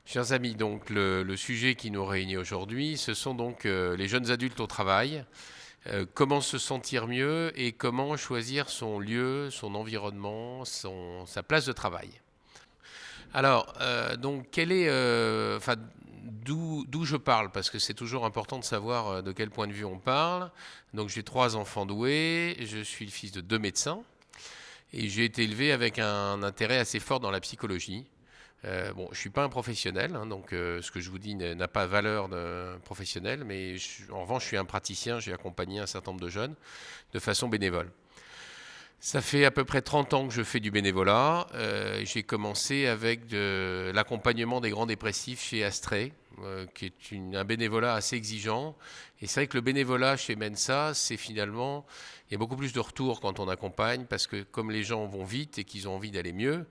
Chers amis, donc le sujet qui nous réunit aujourd'hui, ce sont donc les jeunes adultes au travail. Comment se sentir mieux et comment choisir son lieu, son environnement, sa place de travail. Alors, donc, enfin, d'où je parle, parce que c'est toujours important de savoir de quel point de vue on parle. Donc, j'ai 3 enfants doués, je suis le fils de 2 médecins et j'ai été élevé avec un intérêt assez fort dans la psychologie. Bon, je suis pas un professionnel, hein, donc ce que je vous dis n'a pas valeur de professionnel, mais en revanche, je suis un praticien, j'ai accompagné un certain nombre de jeunes de façon bénévole. Ça fait à peu près 30 ans que je fais du bénévolat. J'ai commencé avec de l'accompagnement des grands dépressifs chez Astrée, qui est un bénévolat assez exigeant. Et c'est vrai que le bénévolat chez Mensa, c'est finalement, il y a beaucoup plus de retours quand on accompagne, parce que comme les gens vont vite et qu'ils ont envie d'aller mieux,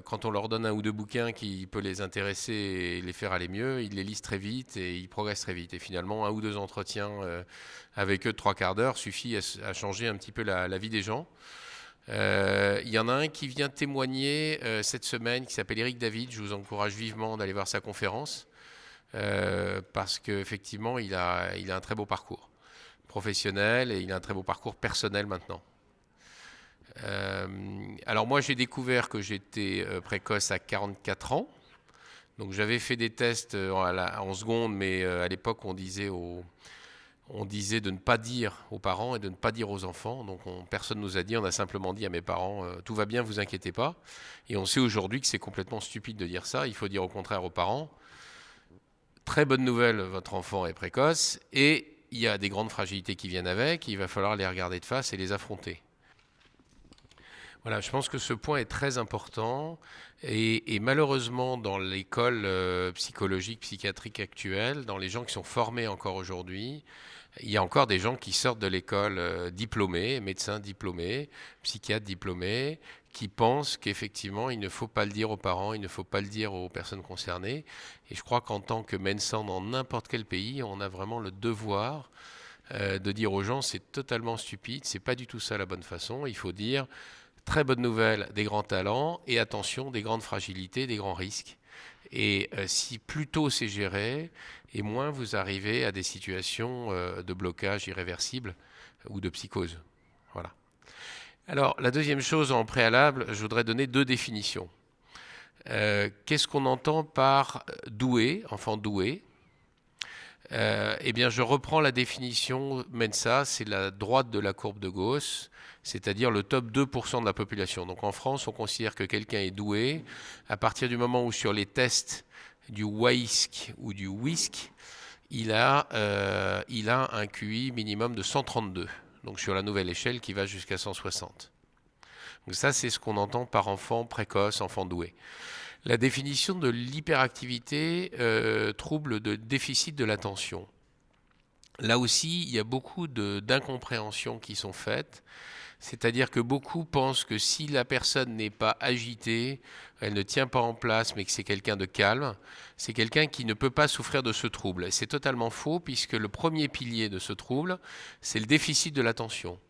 quand on leur donne 1 ou 2 bouquins qui peut les intéresser et les faire aller mieux, ils les lisent très vite et ils progressent très vite. Et finalement, 1 ou 2 entretiens avec eux de 3 quarts d'heure suffit à changer un petit peu la vie des gens. Il y en a un qui vient témoigner cette semaine qui s'appelle Eric David. Je vous encourage vivement d'aller voir sa conférence parce qu'effectivement, il a un très beau parcours professionnel et il a un très beau parcours personnel maintenant. Euh, alors moi j'ai découvert que j'étais précoce à 44 ans. Donc j'avais fait des tests en seconde, mais à l'époque on disait de ne pas dire aux parents et de ne pas dire aux enfants. Donc personne nous a dit, on a simplement dit à mes parents tout va bien, vous inquiétez pas. Et on sait aujourd'hui que c'est complètement stupide de dire ça. Il faut dire au contraire aux parents très bonne nouvelle, votre enfant est précoce et il y a des grandes fragilités qui viennent avec. Il va falloir les regarder de face et les affronter. Voilà, je pense que ce point est très important et malheureusement dans l'école psychologique, psychiatrique actuelle, dans les gens qui sont formés encore aujourd'hui, il y a encore des gens qui sortent de l'école diplômés, médecins diplômés, psychiatres diplômés, qui pensent qu'effectivement il ne faut pas le dire aux parents, il ne faut pas le dire aux personnes concernées. Et je crois qu'en tant que médecin dans n'importe quel pays, on a vraiment le devoir de dire aux gens c'est totalement stupide, c'est pas du tout ça la bonne façon. Il faut dire très bonne nouvelle, des grands talents et attention, des grandes fragilités, des grands risques. Et si plus tôt c'est géré, et moins vous arrivez à des situations de blocage irréversible ou de psychose. Voilà. Alors, la deuxième chose en préalable, je voudrais donner 2 définitions. Qu'est-ce qu'on entend par doué, enfant doué? Eh bien, je reprends la définition Mensa, c'est la droite de la courbe de Gauss, c'est-à-dire le top 2% de la population. Donc en France, on considère que quelqu'un est doué à partir du moment où sur les tests du WAISC ou du WISC, il a un QI minimum de 132, donc sur la nouvelle échelle qui va jusqu'à 160. Donc ça, c'est ce qu'on entend par enfant précoce, enfant doué. La définition de l'hyperactivité, trouble de déficit de l'attention. Là aussi, il y a beaucoup d'incompréhensions qui sont faites. C'est-à-dire que beaucoup pensent que si la personne n'est pas agitée, elle ne tient pas en place, mais que c'est quelqu'un de calme, c'est quelqu'un qui ne peut pas souffrir de ce trouble. Et c'est totalement faux, puisque le premier pilier de ce trouble, c'est le déficit de l'attention.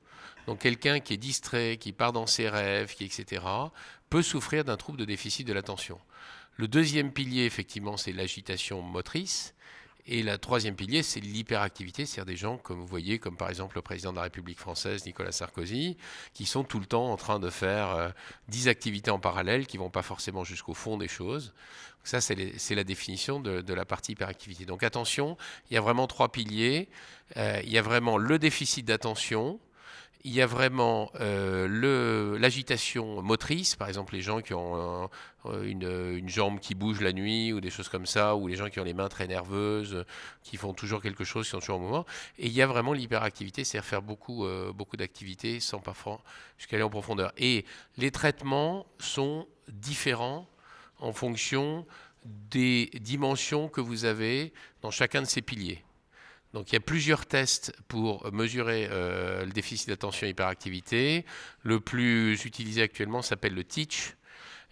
Donc quelqu'un qui est distrait, qui part dans ses rêves, etc., peut souffrir d'un trouble de déficit de l'attention. Le deuxième pilier, effectivement, c'est l'agitation motrice. Et la troisième pilier, c'est l'hyperactivité, c'est-à-dire des gens, comme vous voyez, comme par exemple le président de la République française, Nicolas Sarkozy, qui sont tout le temps en train de faire 10 activités en parallèle, qui ne vont pas forcément jusqu'au fond des choses. Ça, c'est la définition de la partie hyperactivité. Donc attention, il y a vraiment 3 piliers. Il y a vraiment le déficit d'attention, il y a vraiment l'agitation motrice, par exemple les gens qui ont une jambe qui bouge la nuit ou des choses comme ça, ou les gens qui ont les mains très nerveuses, qui font toujours quelque chose, qui sont toujours en mouvement. Et il y a vraiment l'hyperactivité, c'est-à-dire faire beaucoup d'activités sans parfois jusqu'à aller en profondeur. Et les traitements sont différents en fonction des dimensions que vous avez dans chacun de ces piliers. Donc il y a plusieurs tests pour mesurer le déficit d'attention et hyperactivité. Le plus utilisé actuellement s'appelle le TEACH.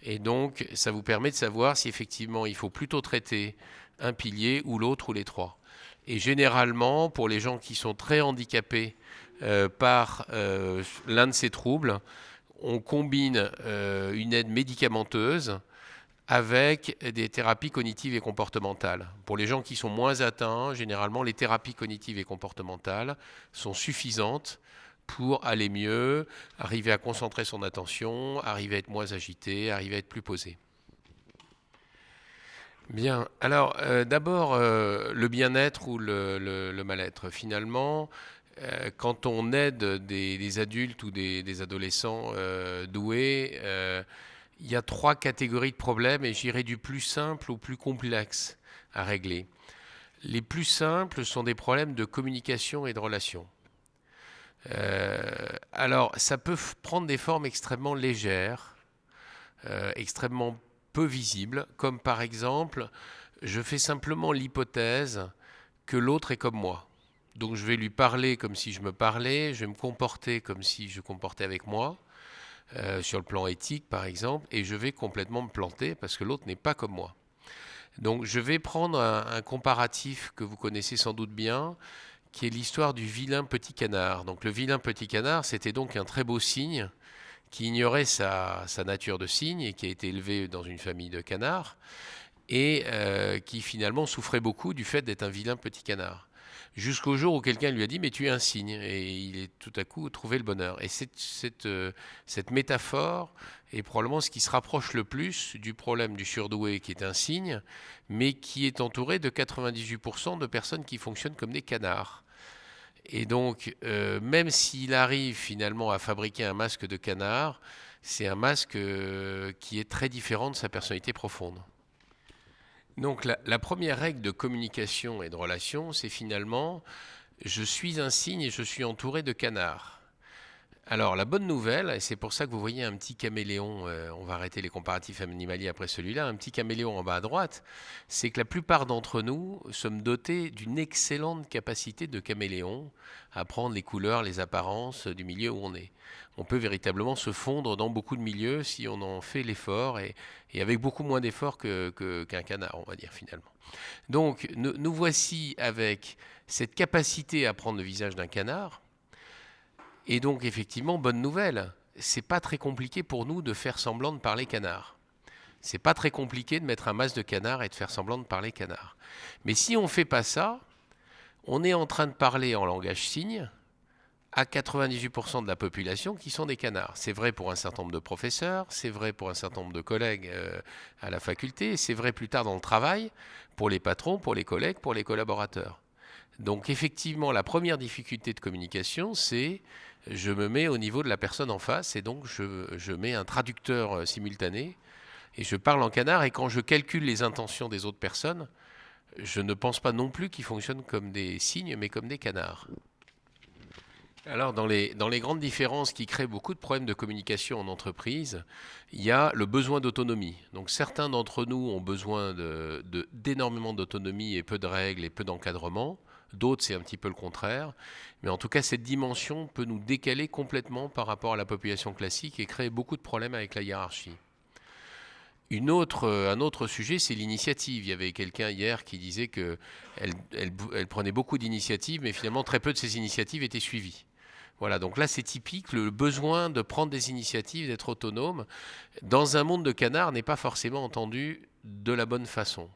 Et donc ça vous permet de savoir si effectivement il faut plutôt traiter un pilier ou l'autre ou les trois. Et généralement, pour les gens qui sont très handicapés par l'un de ces troubles, on combine une aide médicamenteuse avec des thérapies cognitives et comportementales. Pour les gens qui sont moins atteints, généralement, les thérapies cognitives et comportementales sont suffisantes pour aller mieux, arriver à concentrer son attention, arriver à être moins agité, arriver à être plus posé. Bien, alors d'abord le bien-être ou le mal-être. Finalement, quand on aide des adultes ou des adolescents doués, il y a trois catégories de problèmes et j'irai du plus simple au plus complexe à régler. Les plus simples sont des problèmes de communication et de relation. Alors, ça peut prendre des formes extrêmement légères, extrêmement peu visibles, comme par exemple, je fais simplement l'hypothèse que l'autre est comme moi. Donc je vais lui parler comme si je me parlais, je vais me comporter comme si je comportais avec moi, sur le plan éthique par exemple, et je vais complètement me planter parce que l'autre n'est pas comme moi. Donc je vais prendre un comparatif que vous connaissez sans doute bien, qui est l'histoire du vilain petit canard. Donc le vilain petit canard, c'était donc un très beau cygne qui ignorait sa nature de cygne et qui a été élevé dans une famille de canards et qui finalement souffrait beaucoup du fait d'être un vilain petit canard. Jusqu'au jour où quelqu'un lui a dit mais tu es un cygne et il est tout à coup trouvé le bonheur. Et cette métaphore est probablement ce qui se rapproche le plus du problème du surdoué qui est un cygne mais qui est entouré de 98% de personnes qui fonctionnent comme des canards. Et donc, même s'il arrive finalement à fabriquer un masque de canard, c'est un masque qui est très différent de sa personnalité profonde. Donc, la première règle de communication et de relation, c'est finalement, je suis un cygne et je suis entouré de canards. Alors, la bonne nouvelle, et c'est pour ça que vous voyez un petit caméléon, on va arrêter les comparatifs animaliers après celui-là, un petit caméléon en bas à droite, c'est que la plupart d'entre nous sommes dotés d'une excellente capacité de caméléon à prendre les couleurs, les apparences du milieu où on est. On peut véritablement se fondre dans beaucoup de milieux si on en fait l'effort et avec beaucoup moins d'effort qu'un canard, on va dire finalement. Donc, nous voici avec cette capacité à prendre le visage d'un canard. Et donc, effectivement, bonne nouvelle, c'est pas très compliqué pour nous de faire semblant de parler canard. C'est pas très compliqué de mettre un masque de canard et de faire semblant de parler canard. Mais si on fait pas ça, on est en train de parler en langage signe à 98% de la population qui sont des canards. C'est vrai pour un certain nombre de professeurs, c'est vrai pour un certain nombre de collègues à la faculté, c'est vrai plus tard dans le travail, pour les patrons, pour les collègues, pour les collaborateurs. Donc effectivement, la première difficulté de communication, c'est je me mets au niveau de la personne en face et donc je mets un traducteur simultané et je parle en canard et quand je calcule les intentions des autres personnes, je ne pense pas non plus qu'ils fonctionnent comme des cygnes mais comme des canards. Alors dans les grandes différences qui créent beaucoup de problèmes de communication en entreprise, il y a le besoin d'autonomie. Donc certains d'entre nous ont besoin d'énormément d'autonomie et peu de règles et peu d'encadrement. D'autres, c'est un petit peu le contraire. Mais en tout cas, cette dimension peut nous décaler complètement par rapport à la population classique et créer beaucoup de problèmes avec la hiérarchie. Un autre sujet, c'est l'initiative. Il y avait quelqu'un hier qui disait qu'elle prenait beaucoup d'initiatives, mais finalement très peu de ces initiatives étaient suivies. Voilà, donc là c'est typique, le besoin de prendre des initiatives, d'être autonome, dans un monde de canards n'est pas forcément entendu de la bonne façon.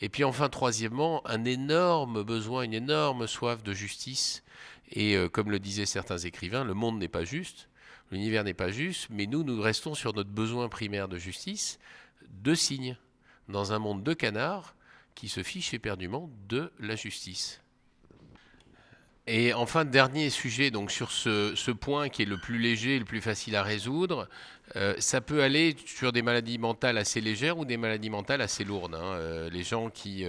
Et puis enfin, troisièmement, un énorme besoin, une énorme soif de justice. Et comme le disaient certains écrivains, le monde n'est pas juste, l'univers n'est pas juste, mais nous restons sur notre besoin primaire de justice, de signes, dans un monde de canards qui se fiche éperdument de la justice. Et enfin, dernier sujet, donc sur ce point qui est le plus léger, le plus facile à résoudre, ça peut aller sur des maladies mentales assez légères ou des maladies mentales assez lourdes. Les gens qui...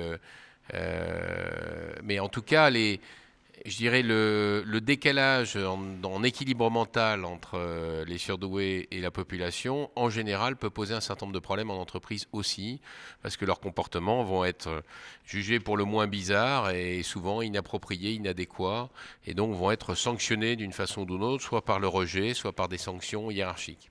mais en tout cas, je dirais le décalage en équilibre mental entre les surdoués et la population, en général, peut poser un certain nombre de problèmes en entreprise aussi, parce que leurs comportements vont être jugés pour le moins bizarres et souvent inappropriés, inadéquats, et donc vont être sanctionnés d'une façon ou d'une autre, soit par le rejet, soit par des sanctions hiérarchiques.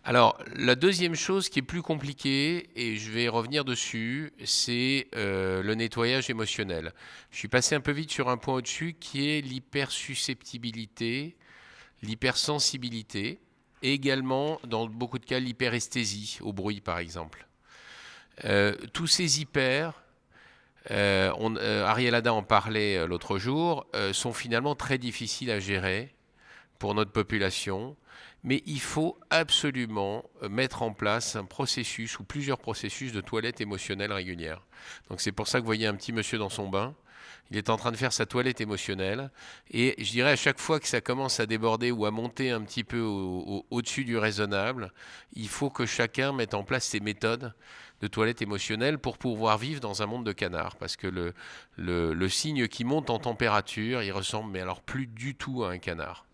Alors, la deuxième chose qui est plus compliquée, et je vais revenir dessus, c'est le nettoyage émotionnel. Je suis passé un peu vite sur un point au-dessus qui est l'hypersusceptibilité, l'hypersensibilité. et également, dans beaucoup de cas, l'hyperesthésie au bruit, par exemple. Tous ces hyper, Ariel Ada en parlait l'autre jour, sont finalement très difficiles à gérer pour notre population, mais il faut absolument mettre en place un processus ou plusieurs processus de toilette émotionnelle régulière. Donc c'est pour ça que vous voyez un petit monsieur dans son bain. Il est en train de faire sa toilette émotionnelle et je dirais à chaque fois que ça commence à déborder ou à monter un petit peu au-dessus du raisonnable, il faut que chacun mette en place ses méthodes de toilette émotionnelle pour pouvoir vivre dans un monde de canards. Parce que le signe qui monte en température, il ressemble mais alors plus du tout à un canard.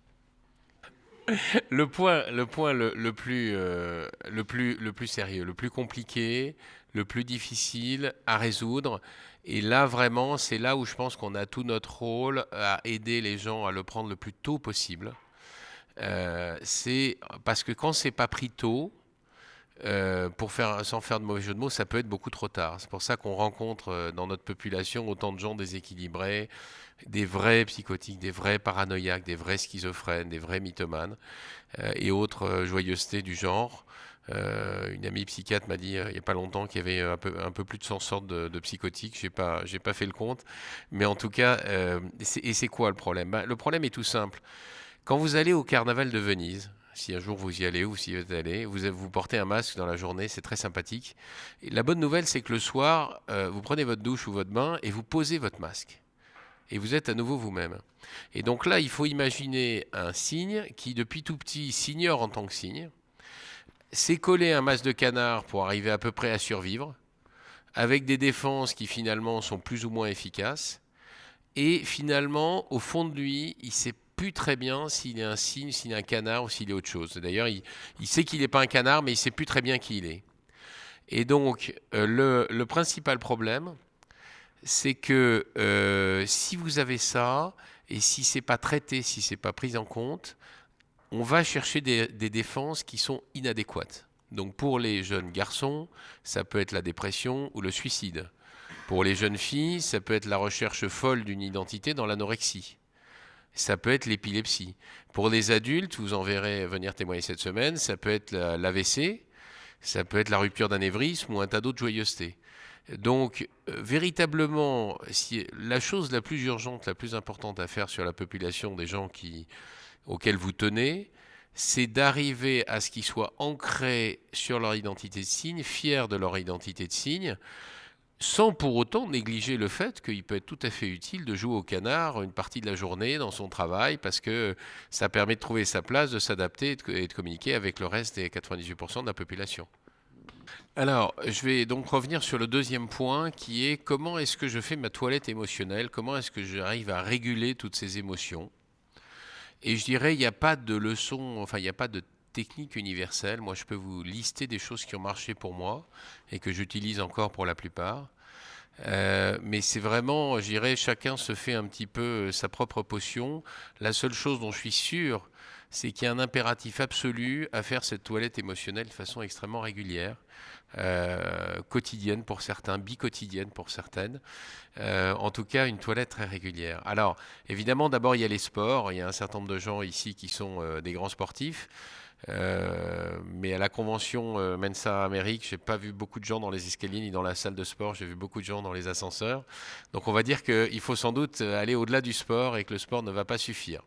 Le plus sérieux, le plus compliqué, le plus difficile à résoudre. Et là, vraiment, c'est là où je pense qu'on a tout notre rôle à aider les gens à le prendre le plus tôt possible. C'est parce que quand c'est pas pris tôt, sans faire de mauvais jeu de mots, ça peut être beaucoup trop tard. C'est pour ça qu'on rencontre dans notre population autant de gens déséquilibrés, des vrais psychotiques, des vrais paranoïaques, des vrais schizophrènes, des vrais mythomanes et autres joyeusetés du genre. Une amie psychiatre m'a dit il n'y a pas longtemps qu'il y avait un peu plus de 100 sortes de psychotiques. J'ai pas fait le compte. Mais en tout cas, et c'est quoi le problème? Le problème est tout simple. Quand vous allez au carnaval de Venise, si un jour vous y allez ou si vous êtes allé, vous portez un masque dans la journée, c'est très sympathique. Et la bonne nouvelle, c'est que le soir, vous prenez votre douche ou votre bain et vous posez votre masque. Et vous êtes à nouveau vous-même. Et donc là, il faut imaginer un cygne qui, depuis tout petit, s'ignore en tant que cygne, s'est collé un masque de canard pour arriver à peu près à survivre, avec des défenses qui finalement sont plus ou moins efficaces. Et finalement, au fond de lui, il sait plus très bien s'il est un cygne, s'il est un canard ou s'il est autre chose. D'ailleurs, il sait qu'il n'est pas un canard, mais il sait plus très bien qui il est. Et donc, le principal problème, c'est que si vous avez ça, et si c'est pas traité, si c'est pas pris en compte, on va chercher des défenses qui sont inadéquates. Donc pour les jeunes garçons, ça peut être la dépression ou le suicide. Pour les jeunes filles, ça peut être la recherche folle d'une identité dans l'anorexie. Ça peut être l'épilepsie. Pour les adultes, vous en verrez venir témoigner cette semaine, ça peut être l'AVC, ça peut être la rupture d'anévrisme ou un tas d'autres joyeusetés. Donc, véritablement, si la chose la plus urgente, la plus importante à faire sur la population des gens auxquels vous tenez, c'est d'arriver à ce qu'ils soient ancrés sur leur identité de signe, fiers de leur identité de signe, sans pour autant négliger le fait qu'il peut être tout à fait utile de jouer au canard une partie de la journée dans son travail, parce que ça permet de trouver sa place, de s'adapter et de communiquer avec le reste des 98% de la population. Alors, je vais donc revenir sur le deuxième point qui est comment est-ce que je fais ma toilette émotionnelle, comment est-ce que j'arrive à réguler toutes ces émotions. Et je dirais, il n'y a pas de leçon, enfin, il n'y a pas de technique universelle. Moi, je peux vous lister des choses qui ont marché pour moi et que j'utilise encore pour la plupart. Mais c'est vraiment, je dirais, chacun se fait un petit peu sa propre potion. La seule chose dont je suis sûr, c'est qu'il y a un impératif absolu à faire cette toilette émotionnelle de façon extrêmement régulière, quotidienne pour certains, biquotidienne pour certaines. En tout cas, une toilette très régulière. Alors, évidemment, d'abord, il y a les sports. Il y a un certain nombre de gens ici qui sont des grands sportifs. Mais à la convention Mensa Amérique, j'ai pas vu beaucoup de gens dans les escaliers ni dans la salle de sport. J'ai vu beaucoup de gens dans les ascenseurs. Donc, on va dire qu'il faut sans doute aller au-delà du sport et que le sport ne va pas suffire.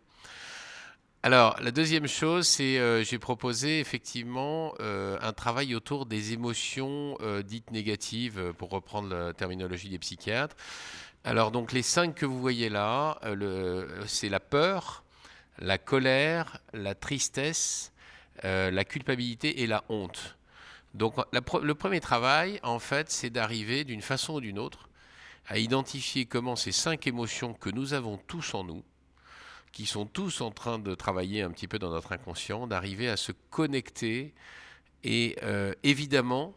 Alors, la deuxième chose, c'est j'ai proposé effectivement un travail autour des émotions dites négatives, pour reprendre la terminologie des psychiatres. Alors, donc, les 5 que vous voyez là, c'est la peur, la colère, la tristesse, la culpabilité et la honte. Donc, le premier travail, en fait, c'est d'arriver d'une façon ou d'une autre à identifier comment ces 5 émotions que nous avons tous en nous, qui sont tous en train de travailler un petit peu dans notre inconscient, d'arriver à se connecter et évidemment